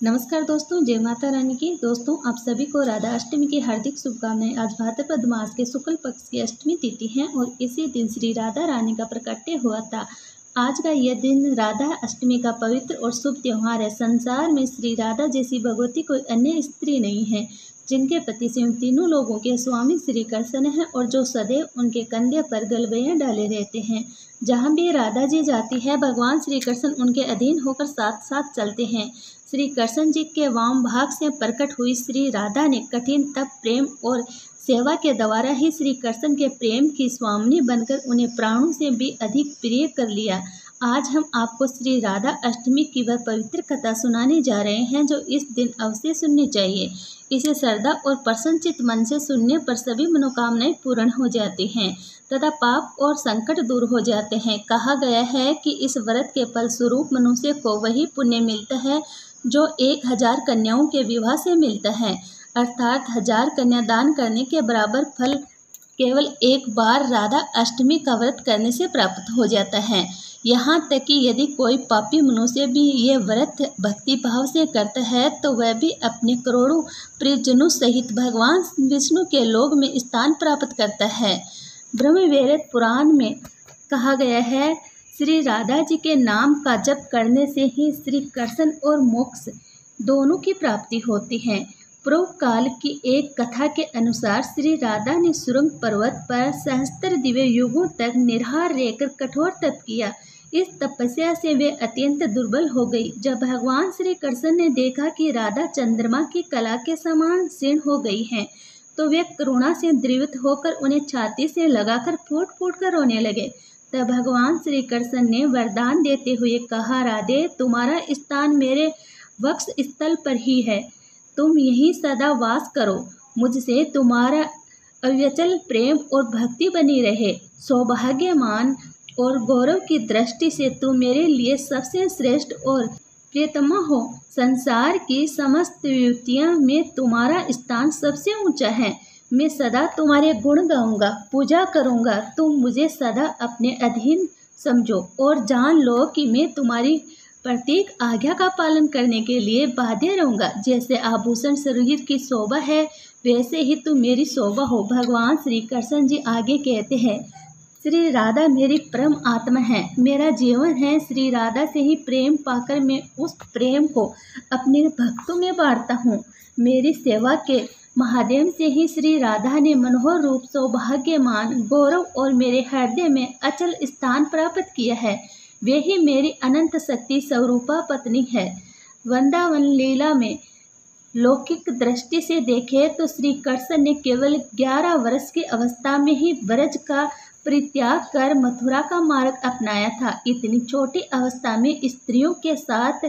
नमस्कार दोस्तों, जय माता रानी की। दोस्तों, आप सभी को राधा अष्टमी की हार्दिक शुभकामनाएं। आज भाद्रपद मास के शुक्ल पक्ष की अष्टमी तिथि है और इसी दिन श्री राधा रानी का प्राकट्य हुआ था। आज का यह दिन राधा अष्टमी का पवित्र और शुभ त्यौहार है। संसार में श्री राधा जैसी भगवती कोई अन्य स्त्री नहीं है, जिनके पति स्वयं तीनों लोगों के स्वामी श्री कृष्ण हैं और जो सदैव उनके कंधे पर गलबैयां डाले रहते हैं। जहाँ भी राधा जी जाती है, भगवान श्री कृष्ण उनके अधीन होकर साथ साथ चलते हैं। श्री कृष्ण जी के वाम भाग से प्रकट हुई श्री राधा ने कठिन तप, प्रेम और सेवा के द्वारा ही श्री कृष्ण के प्रेम की स्वामिनी बनकर उन्हें प्राणों से भी अधिक प्रिय कर लिया। आज हम आपको श्री राधा अष्टमी की वह पवित्र कथा सुनाने जा रहे हैं जो इस दिन अवश्य सुननी चाहिए। इसे श्रद्धा और प्रसन्नचित मन से सुनने पर सभी मनोकामनाएं पूर्ण हो जाती हैं तथा पाप और संकट दूर हो जाते हैं। कहा गया है कि इस व्रत के फलस्वरूप मनुष्य को वही पुण्य मिलता है जो 1000 कन्याओं के विवाह से मिलता है, अर्थात 1000 कन्या दान करने के बराबर फल केवल एक बार राधा अष्टमी का व्रत करने से प्राप्त हो जाता है। यहाँ तक कि यदि कोई पापी मनुष्य भी ये व्रत भक्ति भाव से करता है तो वह भी अपने करोड़ों प्रियजनों सहित भगवान विष्णु के लोक में स्थान प्राप्त करता है। ब्रह्मवैवर्त पुराण में कहा गया है, श्री राधा जी के नाम का जप करने से ही श्री कृष्ण और मोक्ष दोनों की प्राप्ति होती है। पूर्व काल की एक कथा के अनुसार श्री राधा ने सुरंग पर्वत पर सहस्त्र दिव्य युगों तक निराहार रहकर कठोर तप किया। इस तपस्या से वे अत्यंत दुर्बल हो गई। जब भगवान श्री कृष्ण ने देखा कि राधा चंद्रमा की कला के समान क्षीण हो गई हैं, तो वे करुणा से द्रवित होकर उन्हें छाती से लगाकर फूट फूट कर रोने लगे। तब भगवान श्री कृष्ण ने वरदान देते हुए कहा, राधे, तुम्हारा स्थान मेरे वक्ष स्थल पर ही है, तुम यहीं सदा वास करो। मुझसे तुम्हारा अविचल प्रेम और भक्ति बनी रहे। सौभाग्यमान और गौरव की दृष्टि से तुम मेरे लिए सबसे श्रेष्ठ और प्रियतमा हो। संसार की समस्त युवतियों में तुम्हारा स्थान सबसे ऊंचा है। मैं सदा तुम्हारे गुण गाऊंगा, पूजा करूंगा। तुम मुझे सदा अपने अधीन समझो और जान लो कि मैं तुम्हारी प्रत्येक आज्ञा का पालन करने के लिए बाध्य रहूंगा। जैसे आभूषण शरीर की शोभा है, वैसे ही तुम मेरी शोभा हो। भगवान श्री कृष्ण जी आगे कहते हैं, श्री राधा मेरी परम आत्मा है, मेरा जीवन है। श्री राधा से ही प्रेम पाकर मैं उस प्रेम को अपने भक्तों में बांटता हूँ। मेरी सेवा के महादेव से ही श्री राधा ने मनोहर रूप, सौभाग्यमान, गौरव और मेरे हृदय में अचल स्थान प्राप्त किया है। वे ही मेरी अनंत शक्ति स्वरूपा पत्नी है। वृंदावन लीला में लौकिक दृष्टि से देखे तो श्री कृष्ण ने केवल 11 वर्ष की अवस्था में ही ब्रज का परित्याग कर मथुरा का मार्ग अपनाया था। इतनी छोटी अवस्था में स्त्रियों के साथ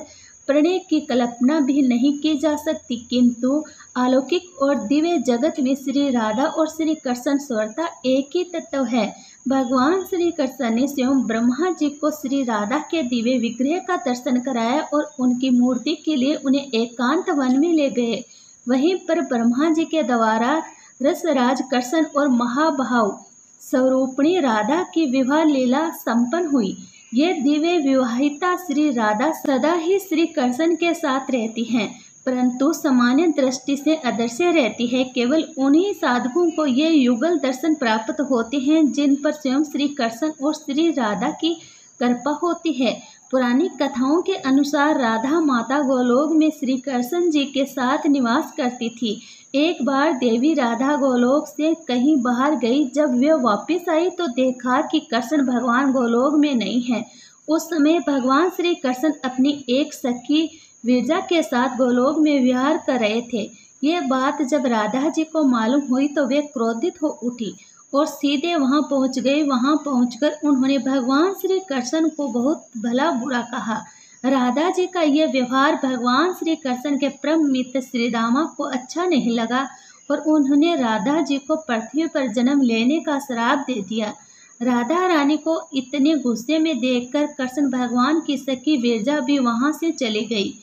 प्रणय की कल्पना भी नहीं की जा सकती, किंतु अलौकिक और दिव्य जगत में श्री राधा और श्री कृष्ण स्वतः एक ही तत्व है। भगवान श्री कृष्ण ने स्वयं ब्रह्मा जी को श्री राधा के दिव्य विग्रह का दर्शन कराया और उनकी मूर्ति के लिए उन्हें एकांत वन में ले गए। वहीं पर ब्रह्मा जी के द्वारा रसराज कृष्ण और महाभाव स्वरूपिणी राधा की विवाह लीला संपन्न हुई। ये दिव्य विवाहिता श्री राधा सदा ही श्री कृष्ण के साथ रहती हैं, परंतु सामान्य दृष्टि से अदृश्य रहती है। केवल उन्हीं साधकों को ये युगल दर्शन प्राप्त होते हैं जिन पर स्वयं श्री कृष्ण और श्री राधा की कृपा होती है। पुरानी कथाओं के अनुसार राधा माता गोलोक में श्री कृष्ण जी के साथ निवास करती थी। एक बार देवी राधा गोलोक से कहीं बाहर गई। जब वे वापस आई तो देखा कि कृष्ण भगवान गोलोक में नहीं है। उस समय भगवान श्री कृष्ण अपनी एक सखी विरजा के साथ गोलोक में विहार कर रहे थे। ये बात जब राधा जी को मालूम हुई तो वे क्रोधित हो उठी और सीधे वहां पहुंच गई। वहां पहुंचकर उन्होंने भगवान श्री कृष्ण को बहुत भला बुरा कहा। राधा जी का यह व्यवहार भगवान श्री कृष्ण के परम मित्र श्री रामा को अच्छा नहीं लगा और उन्होंने राधा जी को पृथ्वी पर जन्म लेने का श्राप दे दिया। राधा रानी को इतने गुस्से में देखकर कृष्ण भगवान की सखी विरजा भी वहां से चली गई।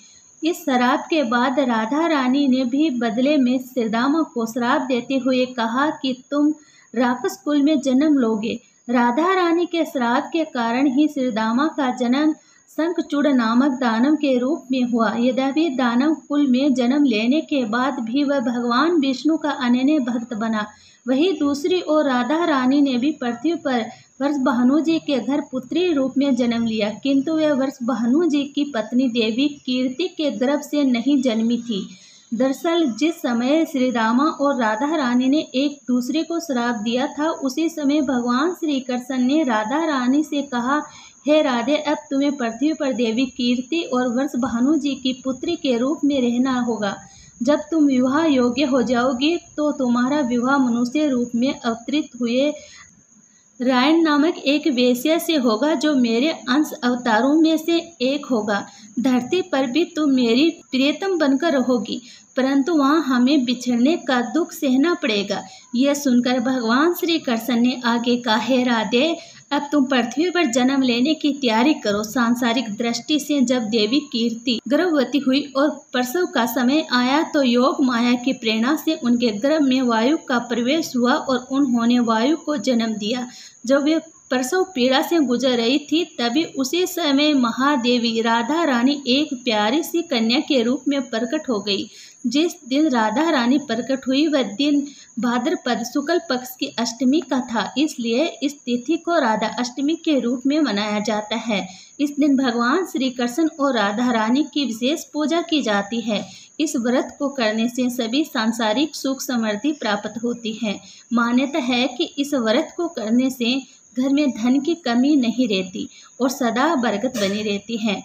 इस श्राप के बाद राधा रानी ने भी बदले में श्रीदामा को श्राप देते हुए कहा कि तुम राक्षस कुल में जन्म लोगे। राधा रानी के श्राप के कारण ही श्रीदामा का जन्म शंखचूड़ नामक दानव के रूप में हुआ। यद्यपि दानव कुल में जन्म लेने के बाद भी वह भगवान विष्णु का अनन्य भक्त बना। वहीं दूसरी ओर राधा रानी ने भी पृथ्वी पर वृषभानु जी के घर पुत्री रूप में जन्म लिया, किंतु वह वृषभानु जी की पत्नी देवी कीर्ति के गर्भ से नहीं जन्मी थी। दरअसल जिस समय श्री रामा और राधा रानी ने एक दूसरे को श्राप दिया था, उसी समय भगवान श्री कृष्ण ने राधा रानी से कहा, हे राधे, अब तुम्हें पृथ्वी पर देवी कीर्ति और वृषभानु जी की पुत्री के रूप में रहना होगा। जब तुम विवाह योग्य हो जाओगी तो तुम्हारा विवाह मनुष्य रूप में अवतरित हुए रायन नामक एक वेश्या से होगा, जो मेरे अंश अवतारों में से एक होगा। धरती पर भी तुम मेरी प्रियतम बनकर रहोगी, परंतु वहाँ हमें बिछड़ने का दुख सहना पड़ेगा। यह सुनकर भगवान श्री कृष्ण ने आगे कहा, हे राधे, अब तुम पृथ्वी पर जन्म लेने की तैयारी करो। सांसारिक दृष्टि से जब देवी कीर्ति गर्भवती हुई और प्रसव का समय आया तो योग माया की प्रेरणा से उनके गर्भ में वायु का प्रवेश हुआ और उन्होंने वायु को जन्म दिया। जब वे प्रसव पीड़ा से गुजर रही थी, तभी उसी समय महादेवी राधा रानी एक प्यारी सी कन्या के रूप में प्रकट हो गई। जिस दिन राधा रानी प्रकट हुई वह दिन भाद्रपद शुक्ल पक्ष की अष्टमी का था, इसलिए इस तिथि को राधा अष्टमी के रूप में मनाया जाता है। इस दिन भगवान श्री कृष्ण और राधा रानी की विशेष पूजा की जाती है। इस व्रत को करने से सभी सांसारिक सुख समृद्धि प्राप्त होती है। मान्यता है कि इस व्रत को करने से घर में धन की कमी नहीं रहती और सदा बरकत बनी रहती है।